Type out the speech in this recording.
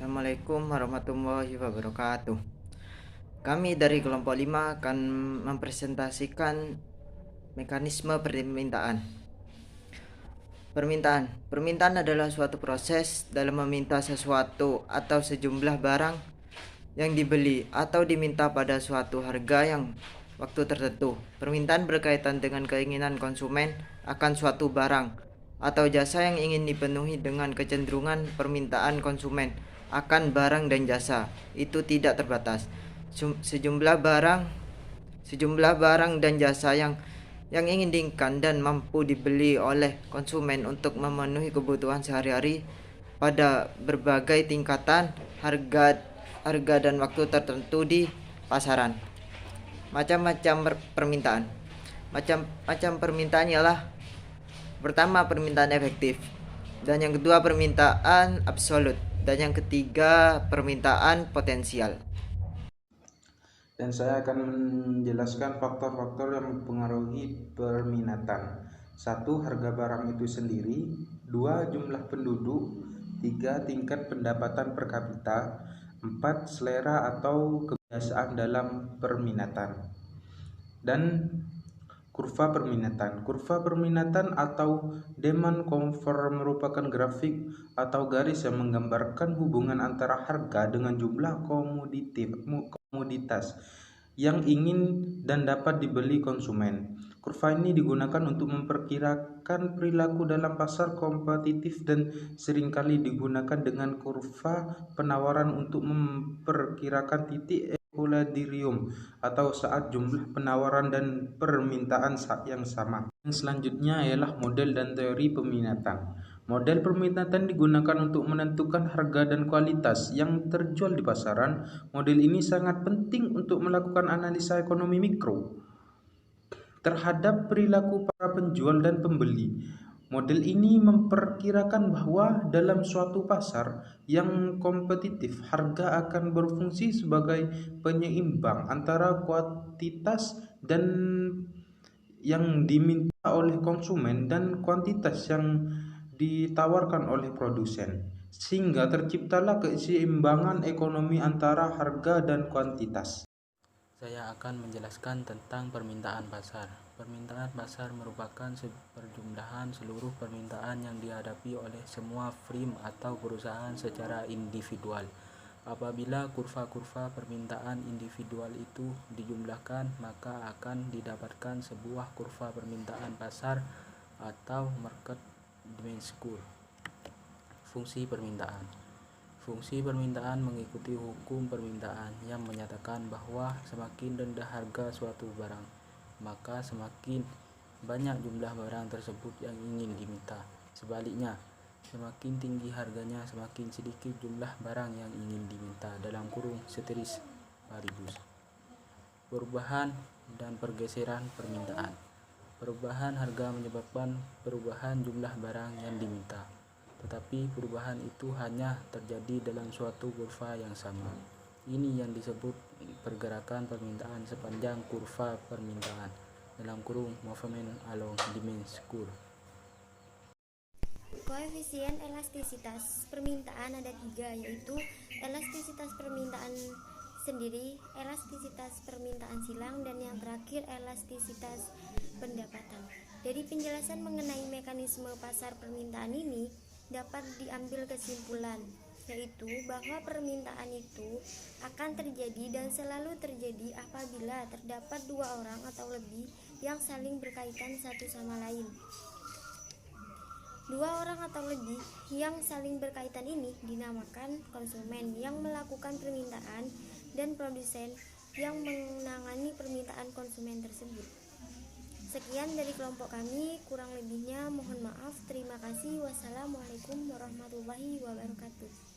Assalamualaikum warahmatullahi wabarakatuh. Kami dari kelompok 5 akan mempresentasikan mekanisme permintaan. Permintaan adalah suatu proses dalam meminta sesuatu atau sejumlah barang yang dibeli atau diminta pada suatu harga yang waktu tertentu. Permintaan berkaitan dengan keinginan konsumen akan suatu barang atau jasa yang ingin dipenuhi dengan kecenderungan permintaan konsumen akan barang dan jasa itu tidak terbatas. Sejumlah barang dan jasa yang ingin diinginkan dan mampu dibeli oleh konsumen untuk memenuhi kebutuhan sehari-hari pada berbagai tingkatan harga dan waktu tertentu di pasaran. Macam-macam permintaan. Macam permintaan ialah pertama permintaan efektif, dan yang kedua permintaan absolut, dan yang ketiga permintaan potensial. Dan saya akan menjelaskan faktor-faktor yang mempengaruhi permintaan. 1. Harga barang itu sendiri. 2. Jumlah penduduk. 3. Tingkat pendapatan per kapita. 4. Selera atau kebiasaan dalam permintaan. Dan kurva permintaan. Kurva permintaan atau demand curve merupakan grafik atau garis yang menggambarkan hubungan antara harga dengan jumlah komoditas yang ingin dan dapat dibeli konsumen. Kurva ini digunakan untuk memperkirakan perilaku dalam pasar kompetitif dan seringkali digunakan dengan kurva penawaran untuk memperkirakan titik equilibrium atau saat jumlah penawaran dan permintaan yang sama. Yang selanjutnya ialah model dan teori peminatan. Model permintaan digunakan untuk menentukan harga dan kualitas yang terjual di pasaran. Model ini sangat penting untuk melakukan analisa ekonomi mikro terhadap perilaku para penjual dan pembeli. Model ini memperkirakan bahwa dalam suatu pasar yang kompetitif, harga akan berfungsi sebagai penyeimbang antara kuantitas dan yang diminta oleh konsumen dan kuantitas yang ditawarkan oleh produsen, sehingga terciptalah keseimbangan ekonomi antara harga dan kuantitas. Saya akan menjelaskan tentang permintaan pasar. Permintaan pasar merupakan perjumlahan seluruh permintaan yang dihadapi oleh semua firm atau perusahaan secara individual. Apabila kurva-kurva permintaan individual itu dijumlahkan, maka akan didapatkan sebuah kurva permintaan pasar atau market demand curve. Fungsi permintaan. Fungsi permintaan mengikuti hukum permintaan yang menyatakan bahwa semakin rendah harga suatu barang, maka semakin banyak jumlah barang tersebut yang ingin diminta. Sebaliknya, semakin tinggi harganya, semakin sedikit jumlah barang yang ingin diminta. Ceteris paribus. Perubahan dan pergeseran permintaan. Perubahan harga menyebabkan perubahan jumlah barang yang diminta, tetapi perubahan itu hanya terjadi dalam suatu kurva yang sama. Ini yang disebut pergerakan permintaan sepanjang kurva permintaan (movement along demand curve). Koefisien elastisitas permintaan ada 3, yaitu elastisitas permintaan sendiri, elastisitas permintaan silang, dan yang terakhir elastisitas pendapatan. Dari penjelasan mengenai mekanisme pasar permintaan ini dapat diambil kesimpulan, yaitu bahwa permintaan itu akan terjadi dan selalu terjadi apabila terdapat dua orang atau lebih yang saling berkaitan satu sama lain. Dua orang atau lebih yang saling berkaitan ini dinamakan konsumen yang melakukan permintaan dan produsen yang menangani permintaan konsumen tersebut. Sekian dari kelompok kami, kurang lebihnya mohon maaf. Terima kasih. Wassalamualaikum warahmatullahi wabarakatuh.